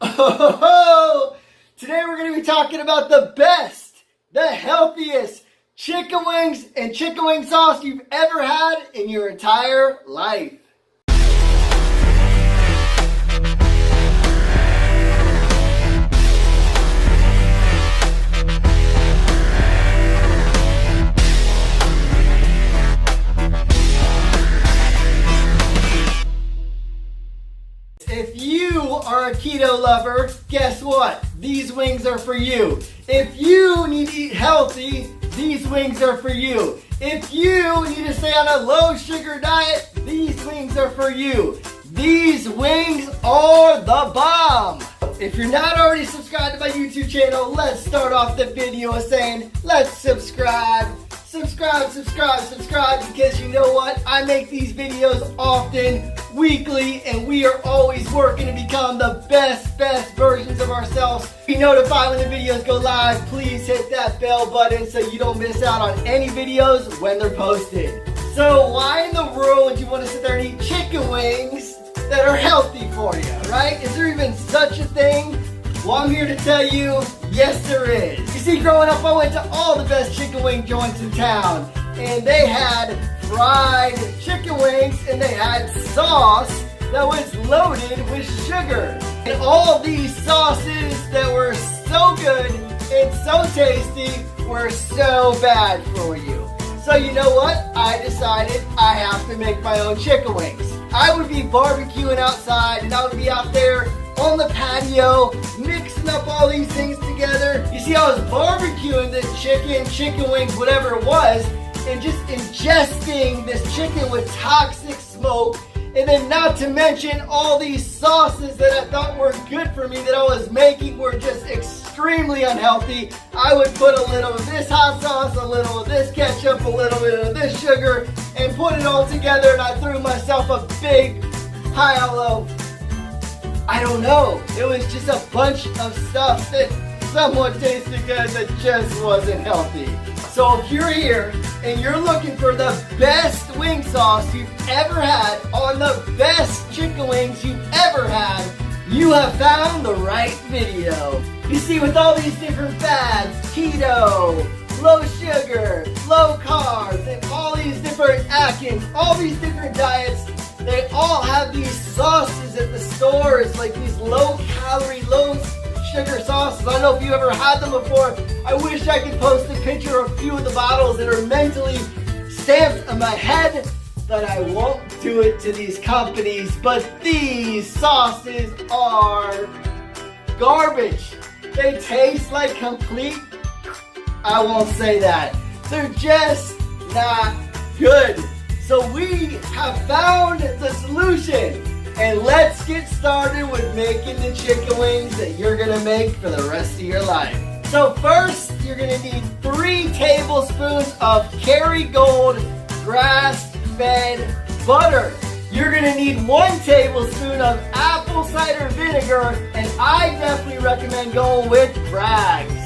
Oh, today we're going to be talking about the best, the healthiest chicken wings and chicken wing sauce you've ever had in your entire life. If you are a keto lover, guess what? These wings are for you. If you need to eat healthy, these wings are for you. If you need to stay on a low sugar diet, these wings are for you. These wings are the bomb. If you're not already subscribed to my YouTube channel, let's start off the video with saying, let's subscribe. Subscribe, because you know what? I make these videos often, weekly, and we are always working to become the best versions of ourselves. Be notified when the videos go live. Please hit that bell button so you don't miss out on any videos when they're posted. So why in the world would you want to sit there and eat chicken wings that are healthy for you, right? Is there even such a thing? Well, I'm here to tell you, yes there is. You see, growing up, I went to all the best chicken wing joints in town, and they had fried chicken wings, and they had sauce that was loaded with sugar. And all these sauces that were so good and so tasty were so bad for you. So you know what? I decided I have to make my own chicken wings. I would be barbecuing outside, and I would be out there on the patio, mixing up all these things together. You see, I was barbecuing this chicken wings, whatever it was, and just ingesting this chicken with toxic smoke. And then not to mention all these sauces that I thought were good for me that I was making were just extremely unhealthy. I would put a little of this hot sauce, a little of this ketchup, a little bit of this sugar, and put it all together, and I threw myself a big pile of, I don't know, it was just a bunch of stuff that somewhat tasted good that just wasn't healthy. So if you're here and you're looking for the best wing sauce you've ever had on the best chicken wings you've ever had, you have found the right video. You see, with all these different fads, keto, low sugar, low carbs, and all these different Atkins, all these different diets, they all have these sauces at the stores, like these low-calorie, low-sugar sauces. I don't know if you ever had them before. I wish I could post a picture of a few of the bottles that are mentally stamped on my head, but I won't do it to these companies. But these sauces are garbage. They taste like complete, I won't say that. They're just not good. So we have found the solution, and let's get started with making the chicken wings that you're gonna make for the rest of your life. So first, you're gonna need 3 tablespoons of Kerry Gold grass-fed butter. You're gonna need 1 tablespoon of apple cider vinegar, and I definitely recommend going with Bragg's.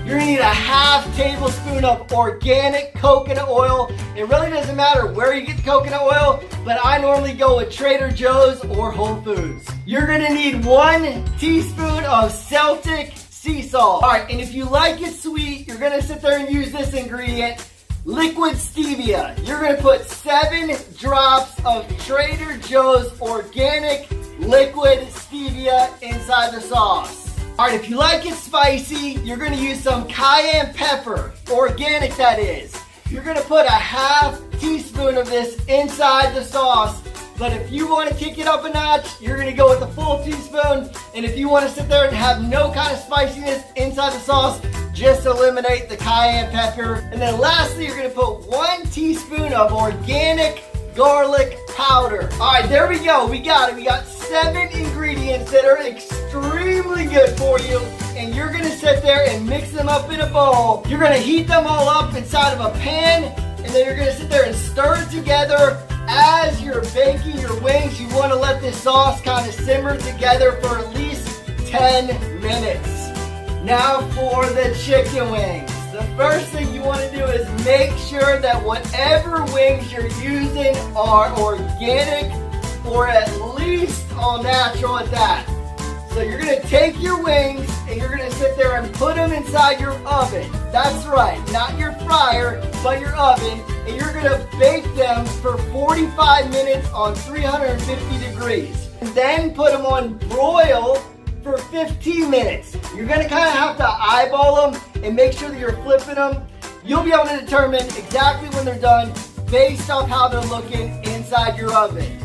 You're gonna need a ½ tablespoon of organic coconut oil. It really doesn't matter where you get the coconut oil, but I normally go with Trader Joe's or Whole Foods. You're gonna need 1 teaspoon of Celtic Sea Salt. All right, and if you like it sweet, you're gonna sit there and use this ingredient, liquid Stevia. You're gonna put 7 drops of Trader Joe's organic liquid Stevia inside the sauce. Alright, if you like it spicy, you're going to use some Cayenne Pepper, organic that is. You're going to put a ½ teaspoon of this inside the sauce, but if you want to kick it up a notch, you're going to go with a full teaspoon, and if you want to sit there and have no kind of spiciness inside the sauce, just eliminate the Cayenne Pepper. And then lastly, you're going to put 1 teaspoon of organic garlic powder. Alright, there we go. We got it. We got 7 ingredients that are extremely good for you, and you're going to sit there and mix them up in a bowl. You're going to heat them all up inside of a pan, and then you're going to sit there and stir it together. As you're baking your wings, you want to let this sauce kind of simmer together for at least 10 minutes. Now for the chicken wings. The first thing you want to do is make sure that whatever wings you're using are organic or at least all natural at that. So you're gonna take your wings and you're gonna sit there and put them inside your oven. That's right, not your fryer, but your oven. And you're gonna bake them for 45 minutes on 350 degrees. And then put them on broil for 15 minutes. You're gonna kind of have to eyeball them and make sure that you're flipping them. You'll be able to determine exactly when they're done based off how they're looking inside your oven.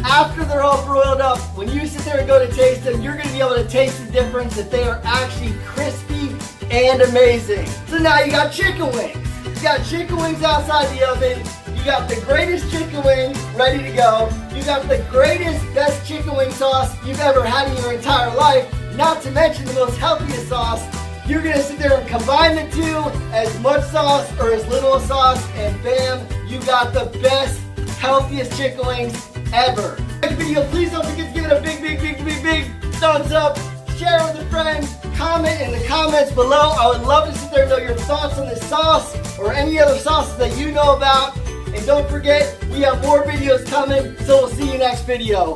After they're all broiled up, when you sit there and go to taste them, you're going to be able to taste the difference that they are actually crispy and amazing. So now you got chicken wings. You got chicken wings outside the oven. You got the greatest chicken wing ready to go. You got the greatest, best chicken wing sauce you've ever had in your entire life, not to mention the most healthiest sauce. You're going to sit there and combine the two, as much sauce or as little sauce, and bam, you got the best, healthiest chicken wings ever. Like the video, please don't forget to give it a big thumbs up. Share it with a friend. Comment in the comments below. I would love to sit there and know your thoughts on this sauce or any other sauces that you know about. And don't forget, we have more videos coming, so we'll see you next video.